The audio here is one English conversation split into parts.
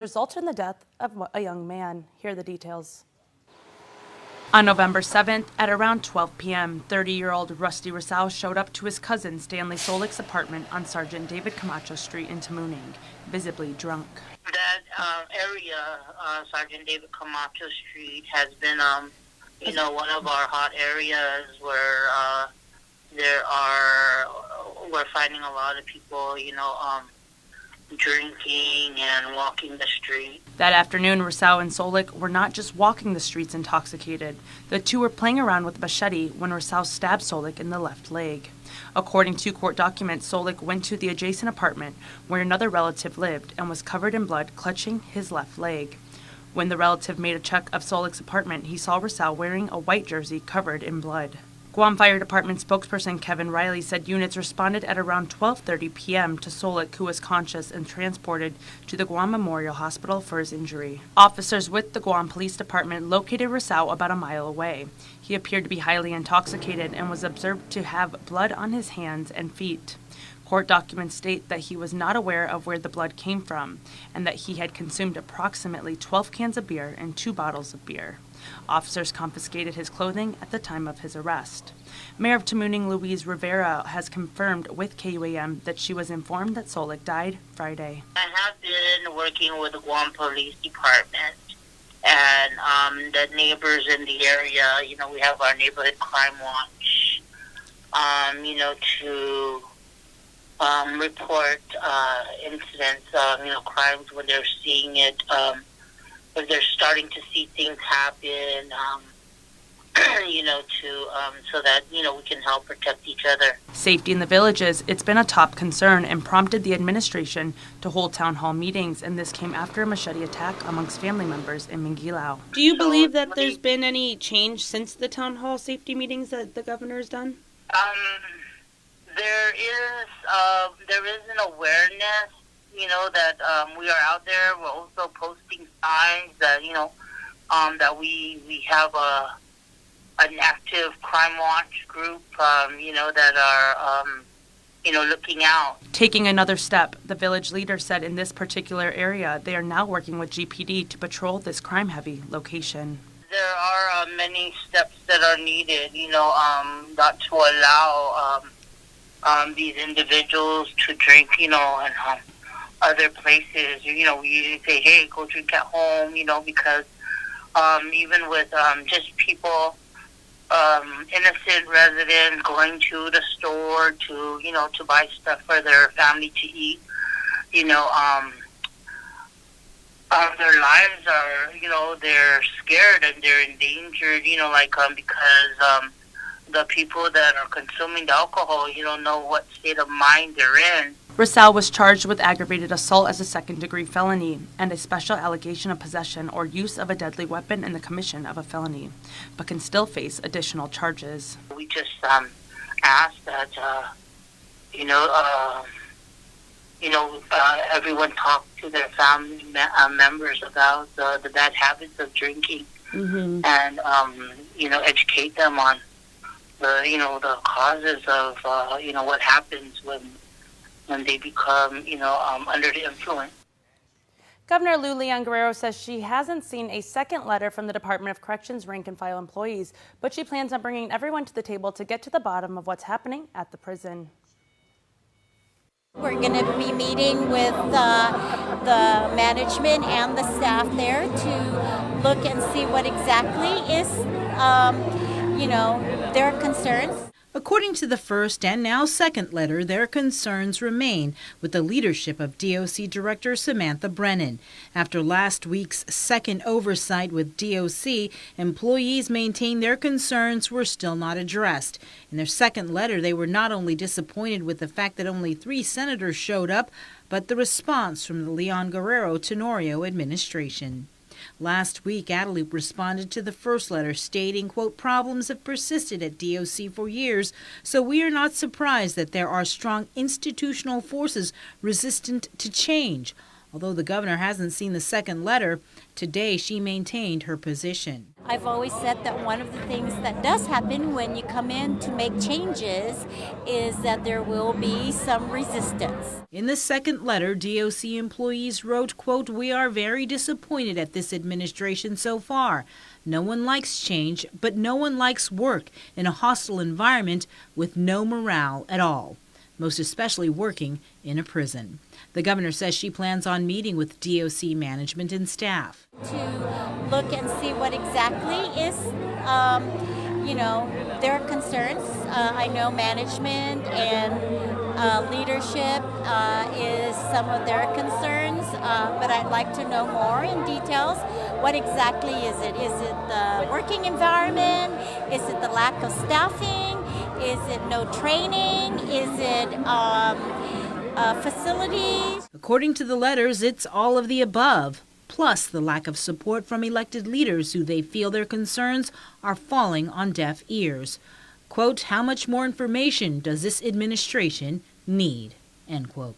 resulted in the death of a young man. Here are the details. On November 7th, at around 12 p.m., 30-year-old Rusty Rosal showed up to his cousin Stanley Solik's apartment on Sergeant David Camacho Street in Tamuning, visibly drunk. That area, Sergeant David Camacho Street, has been, one of our hot areas where we're finding a lot of people, drinking and walking the street. That afternoon, Rosal and Solik were not just walking the streets intoxicated. The two were playing around with a machete when Rosal stabbed Solik in the left leg. According to court documents, Solik went to the adjacent apartment where another relative lived and was covered in blood, clutching his left leg. When the relative made a check of Solik's apartment, he saw Rosal wearing a white jersey covered in blood. Guam Fire Department spokesperson Kevin Riley said units responded at around 12:30 p.m. to Solik, who was conscious and transported to the Guam Memorial Hospital for his injury. Officers with the Guam Police Department located Rosal about a mile away. He appeared to be highly intoxicated and was observed to have blood on his hands and feet. Court documents state that he was not aware of where the blood came from and that he had consumed approximately 12 cans of beer and 2 bottles of beer. Officers confiscated his clothing at the time of his arrest. Mayor of Tamuning, Louise Rivera, has confirmed with KUAM that she was informed that Solik died Friday. I have been working with the Guam Police Department and the neighbors in the area. We have our neighborhood crime watch, to report incidents, crimes when they're seeing it, if they're starting to see things happen, so that, we can help protect each other. Safety in the villages, it's been a top concern and prompted the administration to hold town hall meetings, and this came after a machete attack amongst family members in Mingilao. Do you believe that there's been any change since the town hall safety meetings that the governor has done? There is an awareness, that we are out there. We're also posting signs that, that we have an active crime watch group, that are, looking out. Taking another step, the village leader said in this particular area, they are now working with GPD to patrol this crime-heavy location. There are many steps that are needed, not to allow these individuals to drink, and other places. We say, hey, go drink at home, because even with just people, innocent residents going to the store to, to buy stuff for their family to eat, their lives are, they're scared and they're endangered, because the people that are consuming the alcohol, you don't know what state of mind they're in. Rosal was charged with aggravated assault as a second-degree felony and a special allegation of possession or use of a deadly weapon in the commission of a felony, but can still face additional charges. We just ask that, everyone talk to their family members about the bad habits of drinking, and, educate them on the causes of, what happens when they become, under the influence. Governor Lou Leon Guerrero says she hasn't seen a second letter from the Department of Corrections rank-and-file employees, but she plans on bringing everyone to the table to get to the bottom of what's happening at the prison. We're going to be meeting with the management and the staff there to look and see what exactly is, their concerns. According to the first and now second letter, their concerns remain with the leadership of DOC Director Samantha Brennan. After last week's second oversight with DOC, employees maintained their concerns were still not addressed. In their second letter, they were not only disappointed with the fact that only 3 senators showed up, but the response from the Leon Guerrero Tenorio administration. Last week, Adelup responded to the first letter stating, quote, problems have persisted at DOC for years, so we are not surprised that there are strong institutional forces resistant to change. Although the governor hasn't seen the second letter, today she maintained her position. I've always said that one of the things that does happen when you come in to make changes is that there will be some resistance. In the second letter, DOC employees wrote, quote, "We are very disappointed at this administration so far. No one likes change, but no one likes work in a hostile environment with no morale at all, most especially working in a prison." The governor says she plans on meeting with DOC management and staff To look and see what exactly is, their concerns. I know management and leadership is some of their concerns, but I'd like to know more in details. What exactly is it? Is it the working environment? Is it the lack of staffing? Is it no training? Is it facilities? According to the letters, it's all of the above, plus the lack of support from elected leaders who they feel their concerns are falling on deaf ears. Quote, "How much more information does this administration need?" End quote.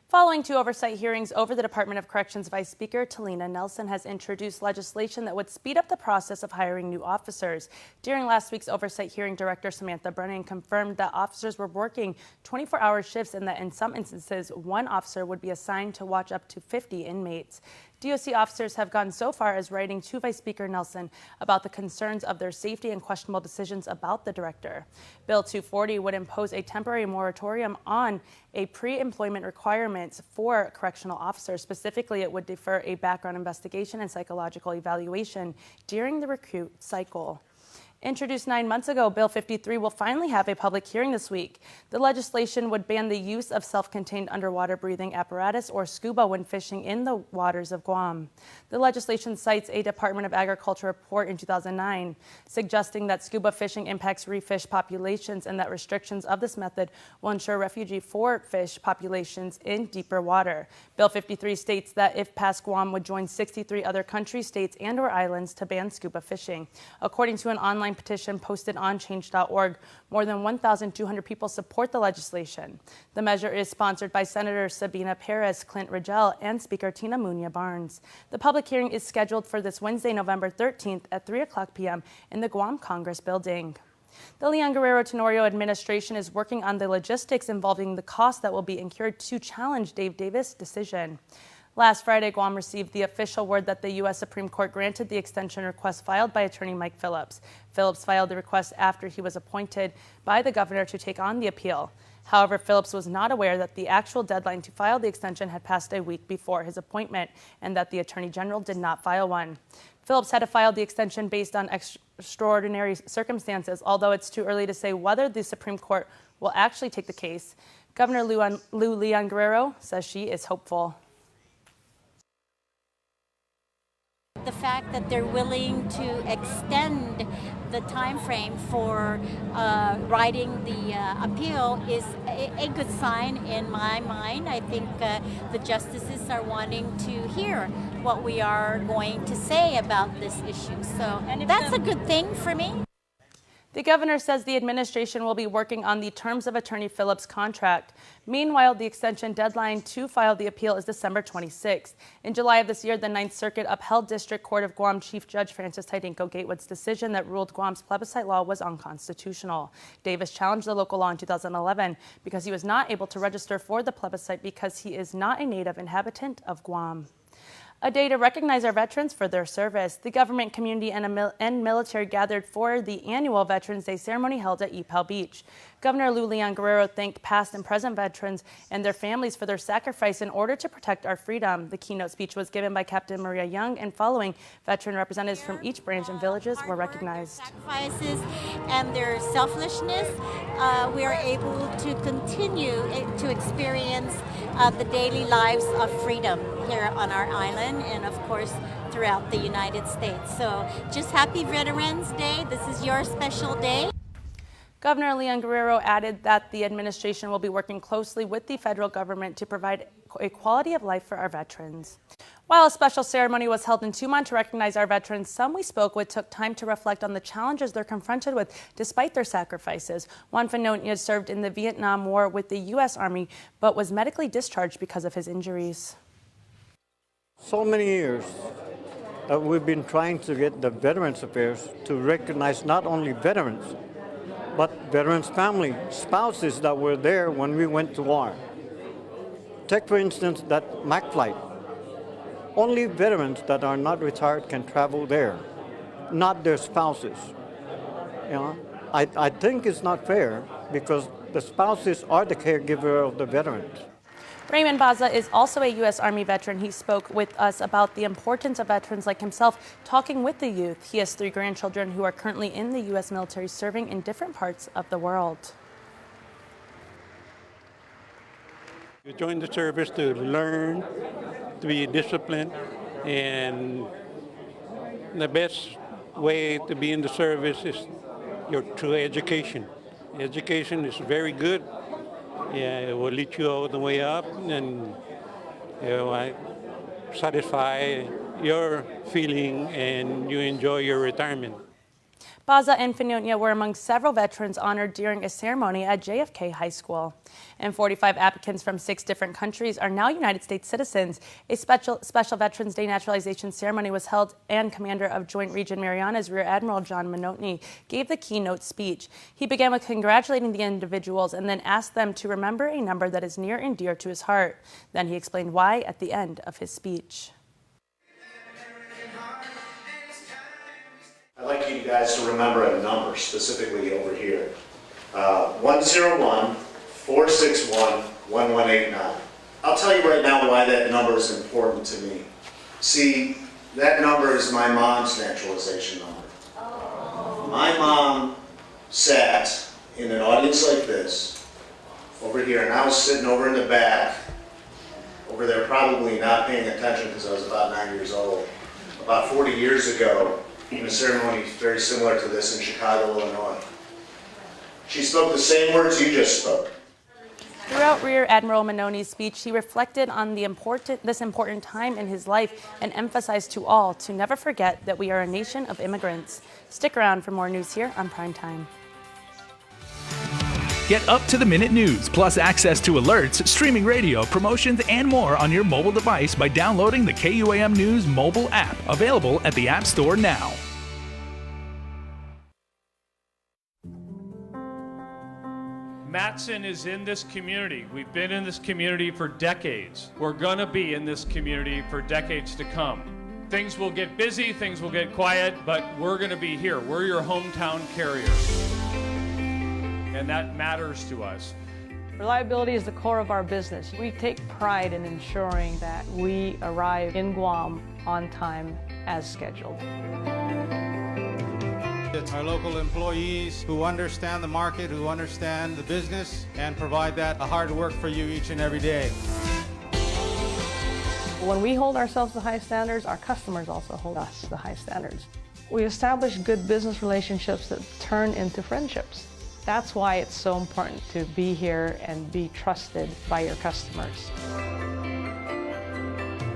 Following two oversight hearings over the Department of Corrections, Vice Speaker Talina Nelson has introduced legislation that would speed up the process of hiring new officers. During last week's oversight hearing, Director Samantha Brennan confirmed that officers were working 24-hour shifts and that in some instances, one officer would be assigned to watch up to 50 inmates. DOC officers have gone so far as writing to Vice Speaker Nelson about the concerns of their safety and questionable decisions about the director. Bill 240 would impose a temporary moratorium on a pre-employment requirements for correctional officers. Specifically, it would defer a background investigation and psychological evaluation during the recruit cycle. Introduced 9 months ago, Bill 53 will finally have a public hearing this week. The legislation would ban the use of self-contained underwater breathing apparatus or scuba when fishing in the waters of Guam. The legislation cites a Department of Agriculture report in 2009, suggesting that scuba fishing impacts reef fish populations and that restrictions of this method will ensure refuge for fish populations in deeper water. Bill 53 states that if passed, Guam would join 63 other countries, states, and/or islands to ban scuba fishing. According to an online petition posted on change.org, more than 1,200 people support the legislation. The measure is sponsored by Senator Sabina Perez, Clint Rigel, and Speaker Tina Muñoz Barnes. The public hearing is scheduled for this Wednesday, November 13th at 3 o'clock p.m. in the Guam Congress Building. The Leon Guerrero Tenorio administration is working on the logistics involving the cost that will be incurred to challenge Dave Davis' decision. Last Friday, Guam received the official word that the U.S. Supreme Court granted the extension request filed by attorney Mike Phillips. Phillips filed the request after he was appointed by the governor to take on the appeal. However, Phillips was not aware that the actual deadline to file the extension had passed a week before his appointment and that the attorney general did not file one. Phillips had to file the extension based on extraordinary circumstances, although it's too early to say whether the Supreme Court will actually take the case. Governor Lou Leon Guerrero says she is hopeful. The fact that they're willing to extend the time frame for writing the appeal is a good sign in my mind. I think the justices are wanting to hear what we are going to say about this issue. So that's a good thing for me. The governor says the administration will be working on the terms of Attorney Phillips' contract. Meanwhile, the extension deadline to file the appeal is December 26th. In July of this year, the Ninth Circuit upheld District Court of Guam Chief Judge Francis Tydinko Gatewood's decision that ruled Guam's plebiscite law was unconstitutional. Davis challenged the local law in 2011 because he was not able to register for the plebiscite because he is not a native inhabitant of Guam. A day to recognize our veterans for their service. The government, community, and military gathered for the annual Veterans Day ceremony held at Epal Beach. Governor Lou Leon Guerrero thanked past and present veterans and their families for their sacrifice in order to protect our freedom. The keynote speech was given by Captain Maria Young, and following, veteran representatives from each branch and villages were recognized. Their sacrifices and their selflessness, we are able to continue to experience the daily lives of freedom here on our island and, of course, throughout the United States. So just happy Veterans Day. This is your special day. Governor Leon Guerrero added that the administration will be working closely with the federal government to provide a quality of life for our veterans. While a special ceremony was held in Tumon to recognize our veterans, some we spoke with took time to reflect on the challenges they're confronted with despite their sacrifices. Juan Fenonia served in the Vietnam War with the U.S. Army, but was medically discharged because of his injuries. So many years that we've been trying to get the Veterans Affairs to recognize not only veterans, but veterans' family, spouses that were there when we went to war. Take, for instance, that MAC flight. Only veterans that are not retired can travel there, not their spouses. You know, I think it's not fair because the spouses are the caregiver of the veterans. Raymond Baza is also a U.S. Army veteran. He spoke with us about the importance of veterans like himself talking with the youth. He has 3 grandchildren who are currently in the U.S. military serving in different parts of the world. You join the service to learn, to be disciplined, and the best way to be in the service is through education. Education is very good. Yeah, it will lead you all the way up and satisfy your feeling and you enjoy your retirement. Baza and Finonia were among several veterans honored during a ceremony at JFK High School. And 45 applicants from 6 different countries are now United States citizens. A special Veterans Day naturalization ceremony was held, and Commander of Joint Region Marianas, Rear Admiral John Monotny, gave the keynote speech. He began with congratulating the individuals and then asked them to remember a number that is near and dear to his heart. Then he explained why at the end of his speech. I'd like you guys to remember a number, specifically over here. 101-461-1189. I'll tell you right now why that number is important to me. See, that number is my mom's naturalization number. My mom sat in an audience like this, over here, and I was sitting over in the back, over there probably not paying attention because I was about 9 years old, about 40 years ago, in a ceremony very similar to this in Chicago, Illinois. She spoke the same words you just spoke. Throughout Rear Admiral Monotny's speech, he reflected on this important time in his life and emphasized to all to never forget that we are a nation of immigrants. Stick around for more news here on Prime Time. Get up-to-the-minute news, plus access to alerts, streaming radio, promotions, and more on your mobile device by downloading the KUAM News mobile app, available at the App Store now. Matson is in this community. We've been in this community for decades. We're going to be in this community for decades to come. Things will get busy, things will get quiet, but we're going to be here. We're your hometown carrier. And that matters to us. Reliability is the core of our business. We take pride in ensuring that we arrive in Guam on time as scheduled. It's our local employees who understand the market, who understand the business, and provide that hard work for you each and every day. When we hold ourselves to high standards, our customers also hold us to high standards. We establish good business relationships that turn into friendships. That's why it's so important to be here and be trusted by your customers.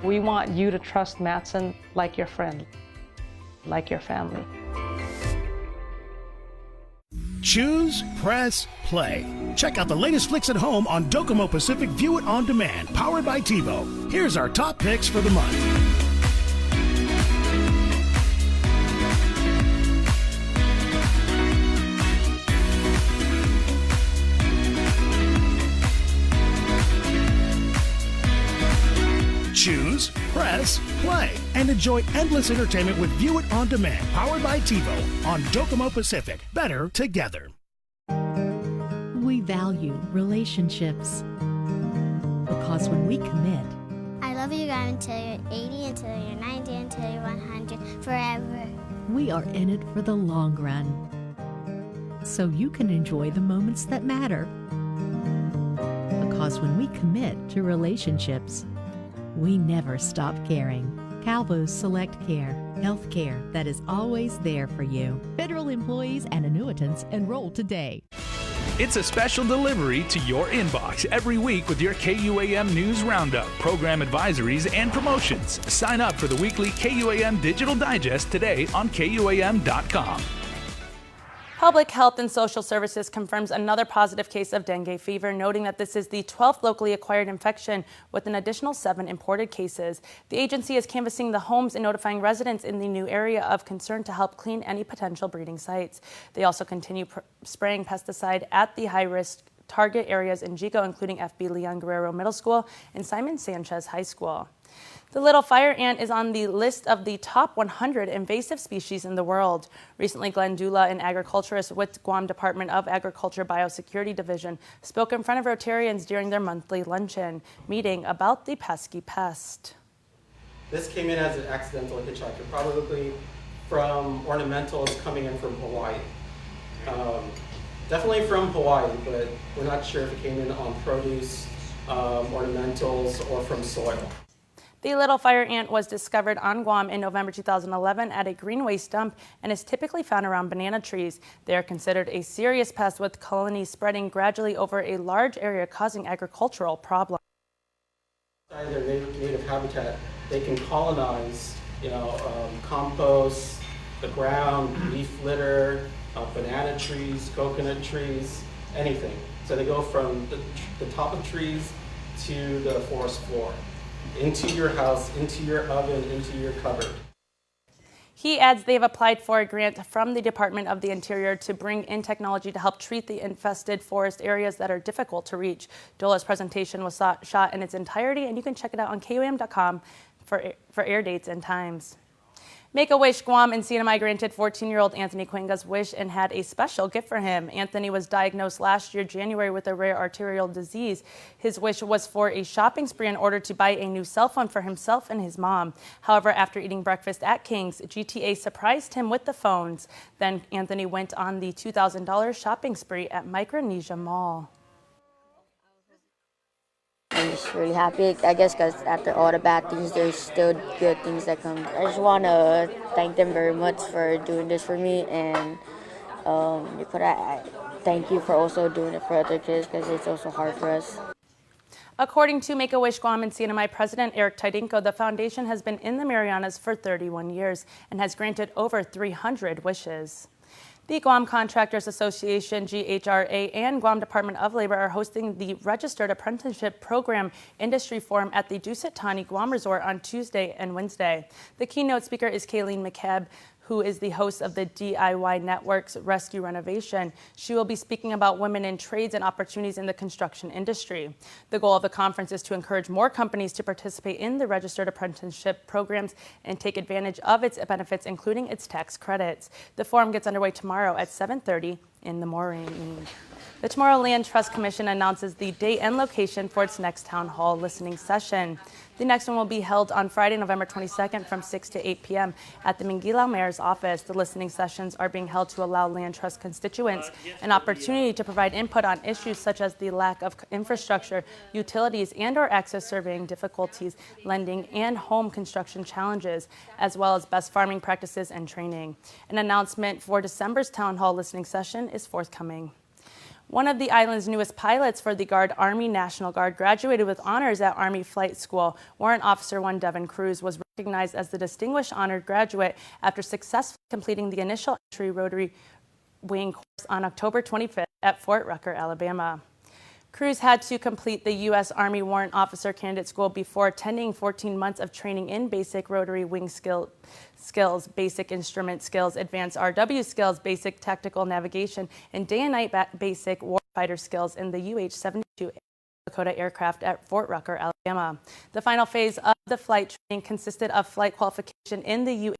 We want you to trust Matson like your friend, like your family. Choose, press, play. Check out the latest flicks at home on Docomo Pacific View It On Demand, powered by TiVo. Here's our top picks for the month. Choose, press, play, and enjoy endless entertainment with View It On Demand, powered by TiVo on Docomo Pacific. Better together. We value relationships because when we commit, I love you guys until you're 80, until you're 90, until you're 100, forever. We are in it for the long run, so you can enjoy the moments that matter. Because when we commit to relationships, we never stop caring. Calvo's Select Care, health care that is always there for you. Federal employees and annuitants enroll today. It's a special delivery to your inbox every week with your KUAM News Roundup, program advisories, and promotions. Sign up for the weekly KUAM Digital Digest today on KUAM.com. Public Health and Social Services confirms another positive case of dengue fever, noting that this is the 12th locally acquired infection with an additional 7 imported cases. The agency is canvassing the homes and notifying residents in the new area of concern to help clean any potential breeding sites. They also continue spraying pesticide at the high-risk target areas in Chico, including FB Leon Guerrero Middle School and Simon Sanchez High School. The little fire ant is on the list of the top 100 invasive species in the world. Recently, Glenn Dula, an agriculturist with Guam Department of Agriculture Biosecurity Division, spoke in front of Rotarians during their monthly luncheon meeting about the pesky pest. This came in as an accidental hitchhiker, probably from ornamentals coming in from Hawaii. Definitely from Hawaii, but we're not sure if it came in on produce, ornamentals, or from soil. The little fire ant was discovered on Guam in November 2011 at a green waste dump and is typically found around banana trees. They are considered a serious pest, with colonies spreading gradually over a large area, causing agricultural problems. Outside their native habitat, they can colonize, compost, the ground, leaf litter, banana trees, coconut trees, anything. So they go from the top of trees to the forest floor, into your house, into your oven, into your cupboard. He adds they've applied for a grant from the Department of the Interior to bring in technology to help treat the infested forest areas that are difficult to reach. Dola's presentation was shot in its entirety, and you can check it out on KUAM.com for air dates and times. Make-A-Wish Guam and CNMI granted 14-year-old Anthony Cuenga's wish and had a special gift for him. Anthony was diagnosed last year, January, with a rare arterial disease. His wish was for a shopping spree in order to buy a new cell phone for himself and his mom. However, after eating breakfast at King's, GTA surprised him with the phones. Then Anthony went on the $2,000 shopping spree at Micronesia Mall. I'm just really happy, I guess, because after all the bad things, there's still good things that come. I just want to thank them very much for doing this for me, and I thank you for also doing it for other kids, because it's also hard for us. According to Make-A-Wish Guam and CNMI President Eric Tidinko, the foundation has been in the Marianas for 31 years and has granted over 300 wishes. The Guam Contractors Association, GHRA, and Guam Department of Labor are hosting the Registered Apprenticeship Program Industry Forum at the Dusit Thani Guam Resort on Tuesday and Wednesday. The keynote speaker is Kayleen McCabe, who is the host of the DIY Network's Rescue Renovation. She will be speaking about women in trades and opportunities in the construction industry. The goal of the conference is to encourage more companies to participate in the registered apprenticeship programs and take advantage of its benefits, including its tax credits. The forum gets underway tomorrow at 7:30 in the morning. The Tomorrow Land Trust Commission announces the date and location for its next town hall listening session. The next one will be held on Friday, November 22nd from 6 to 8 p.m. at the Mingilau Mayor's office. The listening sessions are being held to allow land trust constituents an opportunity to provide input on issues such as the lack of infrastructure, utilities, and/or access surveying difficulties, lending, and home construction challenges, as well as best farming practices and training. An announcement for December's town hall listening session is forthcoming. One of the island's newest pilots for the Army National Guard graduated with honors at Army Flight School. Warrant Officer 1 Devin Cruz was recognized as the Distinguished Honored Graduate after successfully completing the initial entry rotary wing course on October 25th at Fort Rucker, Alabama. Cruz had to complete the U.S. Army Warrant Officer Candidate School before attending 14 months of training in basic rotary wing skills, basic instrument skills, advanced RW skills, basic tactical navigation, and day and night basic warfighter skills in the UH-72 Dakota aircraft at Fort Rucker, Alabama. The final phase of the flight training consisted of flight qualification in the